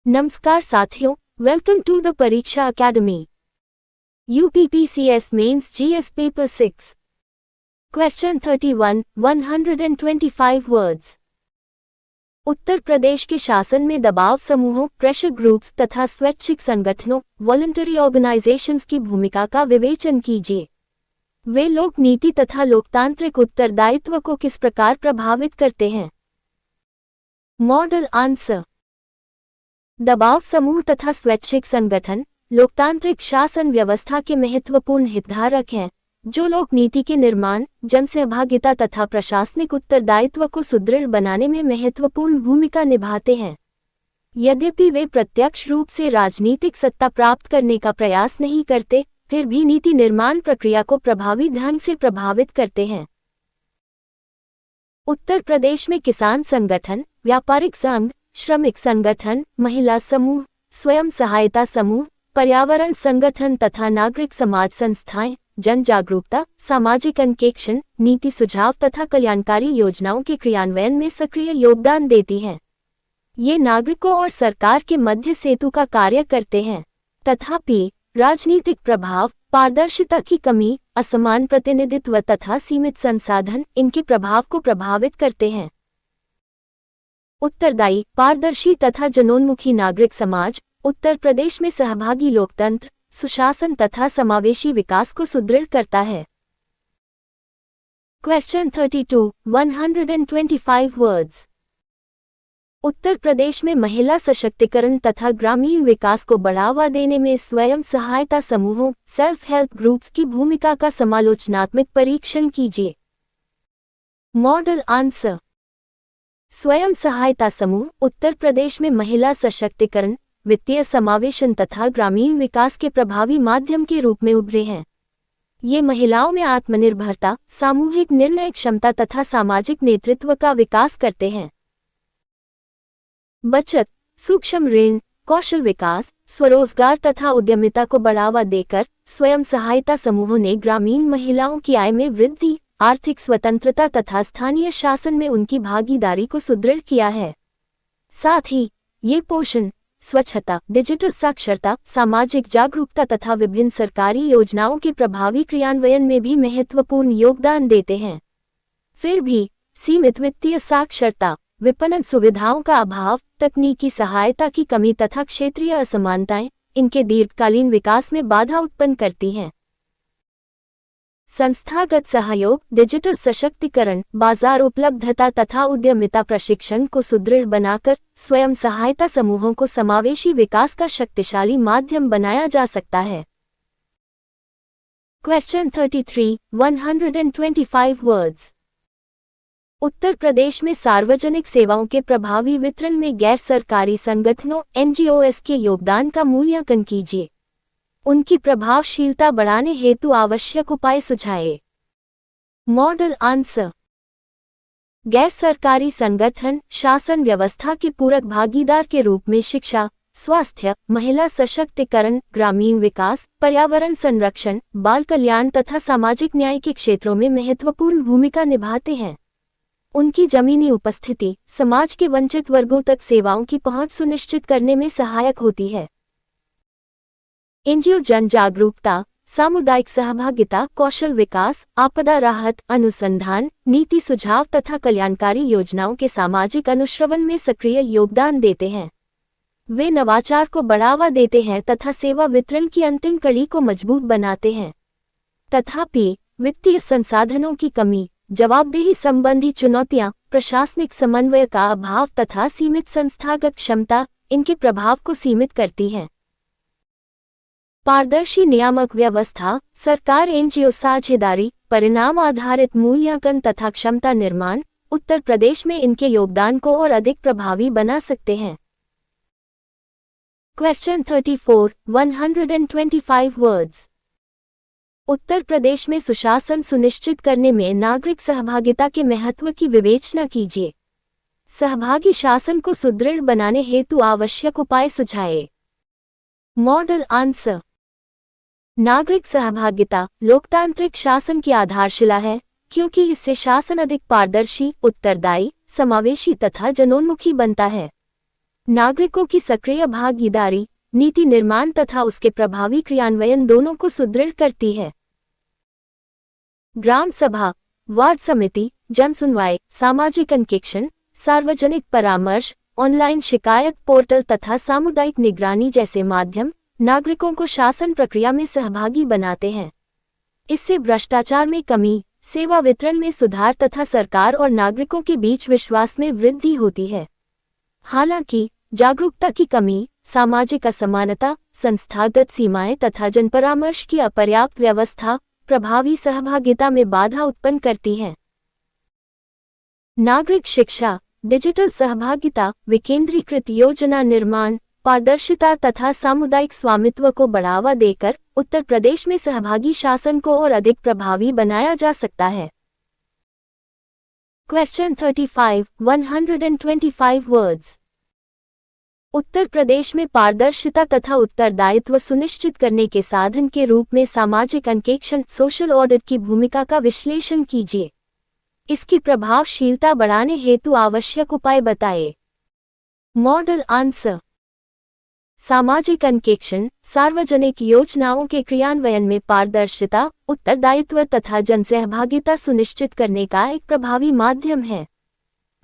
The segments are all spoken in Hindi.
नमस्कार साथियों, welcome to the Pariksha academy. UPPCS mains GS paper 6 question 31 125 words. Uttar Pradesh के शासन में दबाव समूहों, प्रेशर ग्रुप्स तथा स्वैच्छिक संगठनों, वॉलंटरी ऑर्गेनाइजेशंस की भूमिका का विवेचन कीजिए। वे लोक नीति तथा लोकतांत्रिक उत्तरदायित्व को किस प्रकार प्रभावित करते हैं? Model answer. दबाव समूह तथा स्वैच्छिक संगठन लोकतांत्रिक शासन व्यवस्था के महत्वपूर्ण हितधारक हैं, जो लोक नीति के निर्माण, जनसहभागिता तथा प्रशासनिक उत्तरदायित्व को सुदृढ़ बनाने में महत्वपूर्ण भूमिका निभाते हैं। यद्यपि वे प्रत्यक्ष रूप से राजनीतिक सत्ता प्राप्त करने का प्रयास नहीं करते, फिर भी नीति निर्माण प्रक्रिया को प्रभावी ढंग से प्रभावित करते हैं। उत्तर प्रदेश में किसान संगठन, व्यापारिक संघ, श्रमिक संगठन, महिला समूह, स्वयं सहायता समूह, पर्यावरण संगठन तथा नागरिक समाज संस्थाएं जन जागरूकता, सामाजिक अंकेक्षण, नीति सुझाव तथा कल्याणकारी योजनाओं के क्रियान्वयन में सक्रिय योगदान देती हैं। ये नागरिकों और सरकार के मध्य सेतु का कार्य करते हैं। तथापि राजनीतिक प्रभाव, पारदर्शिता की कमी, असमान प्रतिनिधित्व तथा सीमित संसाधन इनके प्रभाव को प्रभावित करते हैं। उत्तरदायी, पारदर्शी तथा जनोन्मुखी नागरिक समाज उत्तर प्रदेश में सहभागी लोकतंत्र, सुशासन तथा समावेशी विकास को सुदृढ़ करता है। Question 32 125 words. उत्तर प्रदेश में महिला सशक्तिकरण तथा ग्रामीण विकास को बढ़ावा देने में स्वयं सहायता समूहों, सेल्फ हेल्प ग्रुप्स की भूमिका का समालोचनात्मक परीक्षण कीजिए। Model answer. स्वयं सहायता समूह उत्तर प्रदेश में महिला सशक्तिकरण, वित्तीय समावेशन तथा ग्रामीण विकास के प्रभावी माध्यम के रूप में उभरे हैं। ये महिलाओं में आत्मनिर्भरता, सामूहिक निर्णय क्षमता तथा सामाजिक नेतृत्व का विकास करते हैं। बचत, सूक्ष्म ऋण, कौशल विकास, स्वरोजगार तथा उद्यमिता को बढ़ावा देकर स्वयं सहायता समूहों ने ग्रामीण महिलाओं की आय में वृद्धि, आर्थिक स्वतंत्रता तथा स्थानीय शासन में उनकी भागीदारी को सुदृढ़ किया है। साथ ही ये पोषण, स्वच्छता, डिजिटल साक्षरता, सामाजिक जागरूकता तथा विभिन्न सरकारी योजनाओं के प्रभावी क्रियान्वयन में भी महत्वपूर्ण योगदान देते हैं। फिर भी सीमित वित्तीय साक्षरता, विपणन सुविधाओं का अभाव, तकनीकी सहायता की कमी तथा क्षेत्रीय असमानताएं इनके दीर्घकालीन विकास में बाधा उत्पन्न करती हैं। संस्थागत सहयोग, डिजिटल सशक्तिकरण, बाजार उपलब्धता तथा उद्यमिता प्रशिक्षण को सुदृढ़ बनाकर स्वयं सहायता समूहों को समावेशी विकास का शक्तिशाली माध्यम बनाया जा सकता है। Question 33 125 words. उत्तर प्रदेश में सार्वजनिक सेवाओं के प्रभावी वितरण में गैर सरकारी संगठनों NGOs के योगदान का मूल्यांकन कीजिए। उनकी प्रभावशीलता बढ़ाने हेतु आवश्यक उपाय सुझाएं। Model answer. गैर सरकारी संगठन शासन व्यवस्था के पूरक भागीदार के रूप में शिक्षा, स्वास्थ्य, महिला सशक्तिकरण, ग्रामीण विकास, पर्यावरण संरक्षण, बाल कल्याण तथा सामाजिक न्याय के क्षेत्रों में महत्वपूर्ण भूमिका निभाते हैं। उनकी जमीनी उपस्थिति समाज के वंचित वर्गों तक सेवाओं की पहुंच सुनिश्चित करने में सहायक होती है। एनजीओ जन जागरूकता, सामुदायिक सहभागिता, कौशल विकास, आपदा राहत, अनुसंधान, नीति सुझाव तथा कल्याणकारी योजनाओं के सामाजिक अनुश्रवण में सक्रिय योगदान देते हैं। वे नवाचार को बढ़ावा देते हैं तथा सेवा वितरण की अंतिम कड़ी को मजबूत बनाते हैं। तथापि वित्तीय संसाधनों की कमी, जवाबदेही संबंधी चुनौतियां, प्रशासनिक समन्वय का अभाव तथा सीमित संस्थागत क्षमता इनके प्रभाव को सीमित करती हैं। पारदर्शी नियामक व्यवस्था, सरकार एनजीओ साझेदारी, परिणाम आधारित मूल्यांकन तथा क्षमता निर्माण उत्तर प्रदेश में इनके योगदान को और अधिक प्रभावी बना सकते हैं। Question 34 125 words. उत्तर प्रदेश में सुशासन सुनिश्चित करने में नागरिक सहभागिता के महत्व की विवेचना कीजिए। सहभागी शासन को सुदृढ़ बनाने हेतु आवश्यक उपाय सुझाएं। Model answer. नागरिक सहभागिता लोकतांत्रिक शासन की आधारशिला है, क्योंकि इससे शासन अधिक पारदर्शी, उत्तरदायी, समावेशी तथा जनोन्मुखी बनता है। नागरिकों की सक्रिय भागीदारी नीति निर्माण तथा उसके प्रभावी क्रियान्वयन दोनों को सुदृढ़ करती है। ग्राम सभा, वार्ड समिति, जन सुनवाई, सामाजिक अंकेक्षण, सार्वजनिक परामर्श, ऑनलाइन शिकायत पोर्टल तथा सामुदायिक निगरानी जैसे माध्यम नागरिकों को शासन प्रक्रिया में सहभागी बनाते हैं। इससे भ्रष्टाचार में कमी, सेवा वितरण में सुधार तथा सरकार और नागरिकों के बीच विश्वास में वृद्धि होती है। हालांकि जागरूकता की कमी, सामाजिक असमानता, संस्थागत सीमाएं तथा जनपरामर्श की अपर्याप्त व्यवस्था प्रभावी सहभागिता में बाधा उत्पन्न करती है। नागरिक शिक्षा, डिजिटल सहभागिता, विकेंद्रीकृत योजना निर्माण, पारदर्शिता तथा सामुदायिक स्वामित्व को बढ़ावा देकर उत्तर प्रदेश में सहभागी शासन को और अधिक प्रभावी बनाया जा सकता है। Question 35, 125 words. उत्तर प्रदेश में पारदर्शिता तथा उत्तरदायित्व सुनिश्चित करने के साधन के रूप में सामाजिक अंकेक्षण सोशल ऑडिट की भूमिका का विश्लेषण कीजिए। इसकी प्रभावशीलता बढ़ाने हेतु आवश्यक उपाय बताएं। Model answer. सामाजिक अंकेक्षण सार्वजनिक योजनाओं के क्रियान्वयन में पारदर्शिता, उत्तरदायित्व तथा जनसहभागिता सुनिश्चित करने का एक प्रभावी माध्यम है।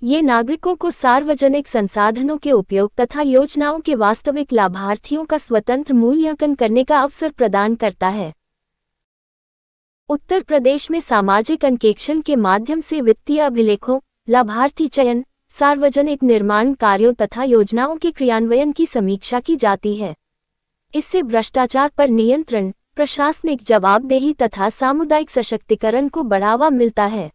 ये नागरिकों को सार्वजनिक संसाधनों के उपयोग तथा योजनाओं के वास्तविक लाभार्थियों का स्वतंत्र मूल्यांकन करने का अवसर प्रदान करता है। उत्तर प्रदेश में सामाजिक अंकेक्षण के माध्यम से वित्तीय अभिलेखों, लाभार्थी चयन, सार्वजनिक निर्माण कार्यों तथा योजनाओं के क्रियान्वयन की समीक्षा की जाती है। इससे भ्रष्टाचार पर नियंत्रण, प्रशासनिक जवाबदेही तथा सामुदायिक सशक्तिकरण को बढ़ावा मिलता है।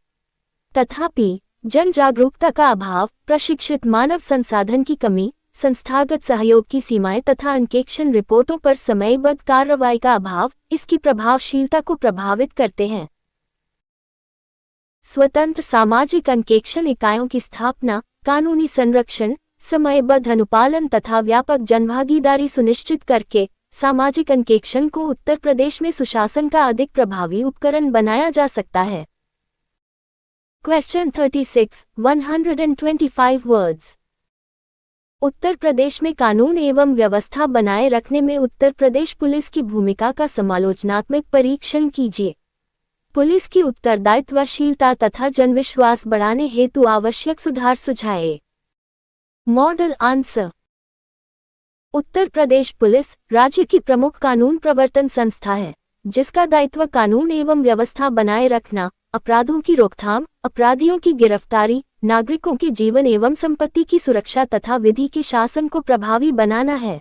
तथापि जन जागरूकता का अभाव, प्रशिक्षित मानव संसाधन की कमी, संस्थागत सहयोग की सीमाएं तथा अंकेक्षण रिपोर्टों पर समयबद्ध कार्रवाई का अभाव इसकी प्रभावशीलता को प्रभावित करते हैं। स्वतंत्र सामाजिक अंकेक्षण इकाइयों की स्थापना, कानूनी संरक्षण, समयबद्ध अनुपालन तथा व्यापक जनभागीदारी सुनिश्चित करके सामाजिक अंकेक्षण को उत्तर प्रदेश में सुशासन का अधिक प्रभावी उपकरण बनाया जा सकता है। Question 36, 125 words. उत्तर प्रदेश में कानून एवं व्यवस्था बनाए रखने में उत्तर प्रदेश पुलिस की भूमिका का समालोचनात्मक परीक्षण कीजिए। पुलिस की उत्तरदायित्वशीलता तथा जनविश्वास बढ़ाने हेतु आवश्यक सुधार सुझाएं। Model answer. Uttar Pradesh police राज्य की प्रमुख कानून प्रवर्तन संस्था है, जिसका दायित्व कानून एवं व्यवस्था बनाए रखना, अपराधों की रोकथाम, अपराधियों की गिरफ्तारी, नागरिकों के जीवन एवं संपत्ति की सुरक्षा तथा विधि के शासन को प्रभावी बनाना है।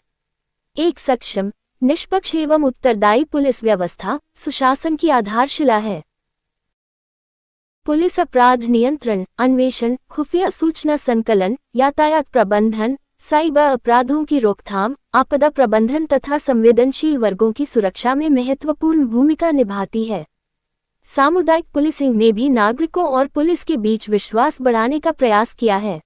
एक सक्षम, निष्पक्ष एवं उत्तरदायी पुलिस व्यवस्था सुशासन की आधारशिला है। पुलिस अपराध नियंत्रण, अन्वेषण, खुफिया सूचना संकलन, यातायात प्रबंधन, साइबर अपराधों की रोकथाम, आपदा प्रबंधन तथा संवेदनशील वर्गों की सुरक्षा में महत्वपूर्ण भूमिका निभाती है। सामुदायिक पुलिसिंग ने भी नागरिकों और पुलिस के बीच विश्वास बढ़ाने का प्रयास किया है।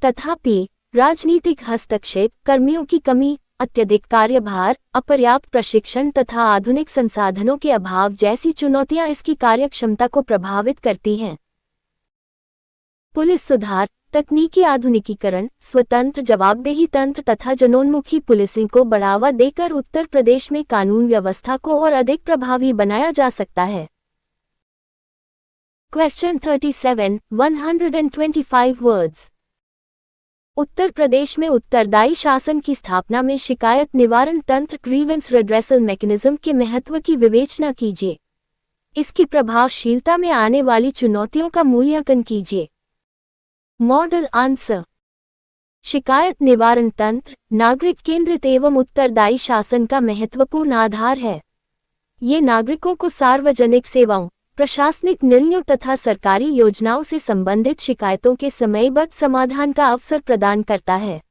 तथापि राजनीतिक हस्तक्षेप, कर्मियों की कमी, अत्यधिक कार्यभार, अपर्याप्त प्रशिक्षण तथा आधुनिक संसाधनों के अभाव जैसी चुनौतियां इसकी कार्यक्षमता को प्रभावित करती हैं। पुलिस सुधार, तकनीकी आधुनिकीकरण, स्वतंत्र जवाबदेही तंत्र तथा जनोन्मुखी पुलिसिंग को बढ़ावा देकर उत्तर प्रदेश में कानून व्यवस्था को और अधिक प्रभावी बनाया जा सकता है। Question 37, 125 words. उत्तर प्रदेश में उत्तरदायी शासन की स्थापना में शिकायत निवारण तंत्र ग्रीवेंस रेड्रेसल मैकेनिज्म के महत्व की विवेचना कीजिए। इसकी प्रभावशीलता में आने वाली चुनौतियों का मूल्यांकन कीजिए। Model answer. शिकायत निवारण तंत्र नागरिक केंद्रित एवं उत्तरदायी शासन का महत्वपूर्ण आधार है। ये नागरिकों को सार्वजनिक सेवाओं, प्रशासनिक निर्णयों तथा सरकारी योजनाओं से संबंधित शिकायतों के समयबद्ध समाधान का अवसर प्रदान करता है।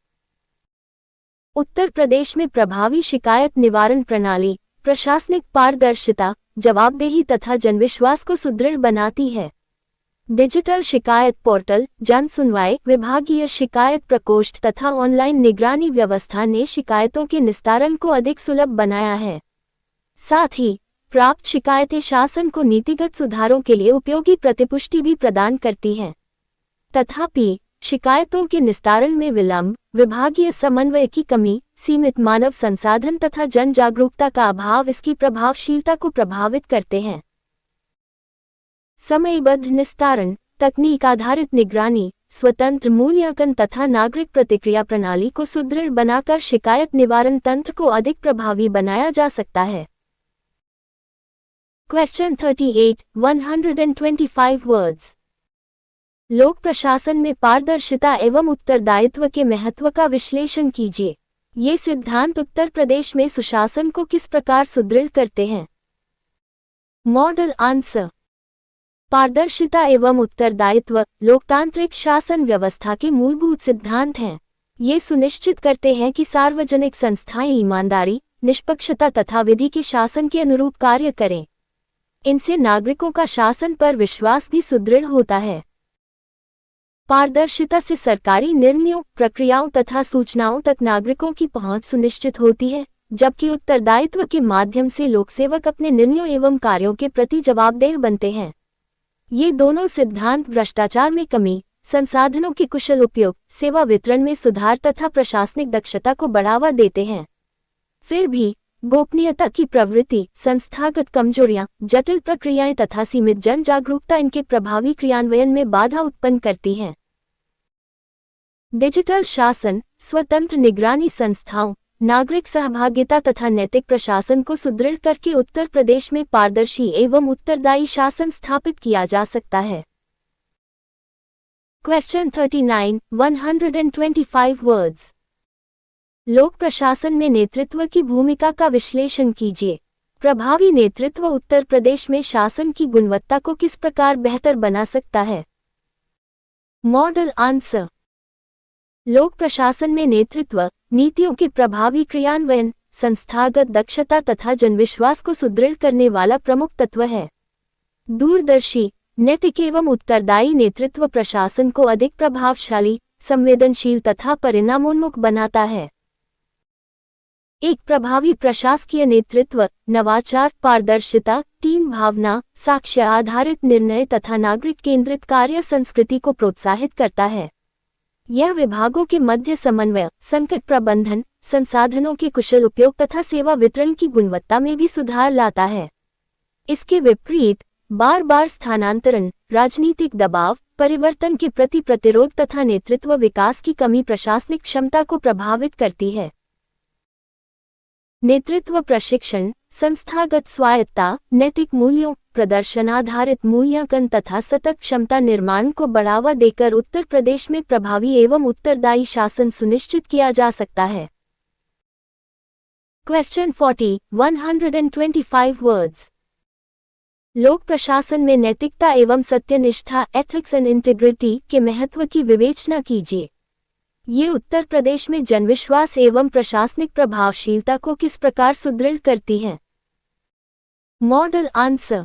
उत्तर प्रदेश में प्रभावी शिकायत निवारण प्रणाली प्रशासनिक पारदर्शिता, जवाबदेही तथा जनविश्वास को सुदृढ़ बनाती है। डिजिटल शिकायत पोर्टल, जन सुनवाई, विभागीय शिकायत प्रकोष्ठ तथा ऑनलाइन निगरानी व्यवस्था ने शिकायतों के निस्तारण को अधिक सुलभ बनाया है। साथ ही प्राप्त शिकायतें शासन को नीतिगत सुधारों के लिए उपयोगी प्रतिपुष्टि भी प्रदान करती हैं। तथापि शिकायतों के निस्तारण में विलंब, विभागीय समन्वय की कमी, सीमित मानव संसाधन तथा जन जागरूकता का अभाव इसकी प्रभावशीलता को प्रभावित करते हैं। समयबद्ध निस्तारण, तकनीक आधारित निगरानी, स्वतंत्र मूल्यांकन तथा नागरिक प्रतिक्रिया प्रणाली को सुदृढ़ बनाकर शिकायत निवारण तंत्र को अधिक प्रभावी बनाया जा सकता है। Question 38, 125 words. लोक प्रशासन में पारदर्शिता एवं उत्तरदायित्व के महत्व का विश्लेषण कीजिए। ये सिद्धांत उत्तर प्रदेश में सुशासन को किस प्रकार सुदृढ़ करते हैं? Model answer. पारदर्शिता एवं उत्तरदायित्व लोकतांत्रिक शासन व्यवस्था के मूलभूत सिद्धांत हैं। ये सुनिश्चित करते हैं कि सार्वजनिक संस्थाएं ईमानदारी, निष्पक्षता तथा विधि के शासन के अनुरूप कार्य करें। इनसे नागरिकों का शासन पर विश्वास भी सुदृढ़ होता है। पारदर्शिता से सरकारी निर्णयों, प्रक्रियाओं तथा सूचनाओं तक नागरिकों की पहुंच सुनिश्चित होती है, जबकि उत्तरदायित्व के माध्यम से लोकसेवक अपने निर्णयों एवं कार्यों के प्रति जवाबदेह बनते हैं। ये दोनों सिद्धांत भ्रष्टाचार में कमी, संसाधनों के कुशल उपयोग, सेवा वितरण में सुधार तथा प्रशासनिक दक्षता को बढ़ावा देते हैं। फिर भी गोपनीयता की प्रवृत्ति, संस्थागत कमजोरियां, जटिल प्रक्रियाएं तथा सीमित जन जागरूकता इनके प्रभावी क्रियान्वयन में बाधा उत्पन्न करती हैं। डिजिटल शासन, स्वतंत्र निगरानी संस्थाओं, नागरिक सहभागिता तथा नैतिक प्रशासन को सुदृढ़ करके उत्तर प्रदेश में पारदर्शी एवं उत्तरदायी शासन स्थापित किया जा सकता है। Question 39, 125 words. लोक प्रशासन में नेतृत्व की भूमिका का विश्लेषण कीजिए। प्रभावी नेतृत्व उत्तर प्रदेश में शासन की गुणवत्ता को किस प्रकार बेहतर बना सकता है? Model answer. लोक प्रशासन में नेतृत्व, नीतियों के प्रभावी क्रियान्वयन, संस्थागत दक्षता तथा जनविश्वास को सुदृढ़ करने वाला प्रमुख तत्व है। दूरदर्शी, नैतिक एवं उत्तरदायी नेतृत्व प्रशासन को अधिक प्रभावशाली, संवेदनशील तथा परिणामोन्मुख बनाता है। एक प्रभावी प्रशासकीय नेतृत्व नवाचार, पारदर्शिता, टीम भावना, साक्ष्य आधारित निर्णय तथा नागरिक केंद्रित कार्य संस्कृति को प्रोत्साहित करता है। यह विभागों के मध्य समन्वय, संकट प्रबंधन, संसाधनों के कुशल उपयोग तथा सेवा वितरण की गुणवत्ता में भी सुधार लाता है। इसके विपरीत बार बार स्थानांतरण, राजनीतिक दबाव, परिवर्तन के प्रति प्रतिरोध तथा नेतृत्व विकास की कमी प्रशासनिक क्षमता को प्रभावित करती है। नेतृत्व प्रशिक्षण, संस्थागत स्वायत्ता, नैतिक मूल्यों, प्रदर्शन आधारित मूल्यांकन तथा सतत क्षमता निर्माण को बढ़ावा देकर उत्तर प्रदेश में प्रभावी एवं उत्तरदायी शासन सुनिश्चित किया जा सकता है। Question 40, 125 words. लोक प्रशासन में नैतिकता एवं सत्यनिष्ठा, एथिक्स एंड इंटीग्रिटी के महत्व की विवेचना कीजिए। ये उत्तर प्रदेश में जनविश्वास एवं प्रशासनिक प्रभावशीलता को किस प्रकार सुदृढ़ करती हैं? Model answer.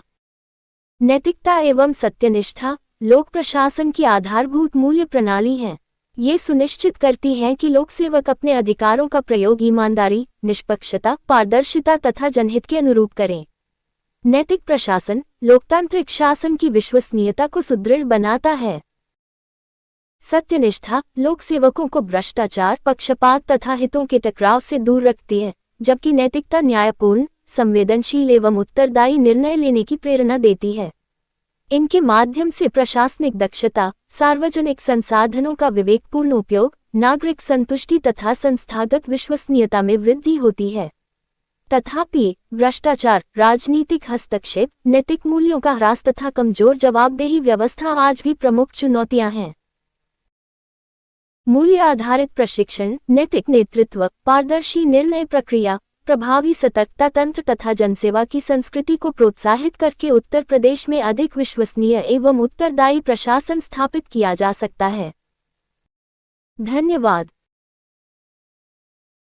नैतिकता एवं सत्यनिष्ठा लोक प्रशासन की आधारभूत मूल्य प्रणाली है। ये सुनिश्चित करती हैं कि लोकसेवक अपने अधिकारों का प्रयोग ईमानदारी, निष्पक्षता, पारदर्शिता तथा जनहित के अनुरूप करें। नैतिक प्रशासन लोकतांत्रिक शासन की विश्वसनीयता को सुदृढ़ बनाता है। सत्यनिष्ठा लोकसेवकों को भ्रष्टाचार, पक्षपात तथा हितों के टकराव से दूर रखती है, जबकि नैतिकता न्यायपूर्ण, संवेदनशील एवं उत्तरदायी निर्णय लेने की प्रेरणा देती है। इनके माध्यम से प्रशासनिक दक्षता, सार्वजनिक संसाधनों का विवेकपूर्ण उपयोग, नागरिक संतुष्टि तथा संस्थागत विश्वसनीयता में वृद्धि होती है। तथापि भ्रष्टाचार, राजनीतिक हस्तक्षेप, नैतिक मूल्यों का ह्रास तथा कमजोर जवाबदेही व्यवस्था आज भी प्रमुख चुनौतियां हैं। मूल्य आधारित प्रशिक्षण, नैतिक नेतृत्व, पारदर्शी निर्णय प्रक्रिया, प्रभावी सतर्कता तंत्र तथा जनसेवा की संस्कृति को प्रोत्साहित करके उत्तर प्रदेश में अधिक विश्वसनीय एवं उत्तरदायी प्रशासन स्थापित किया जा सकता है। धन्यवाद।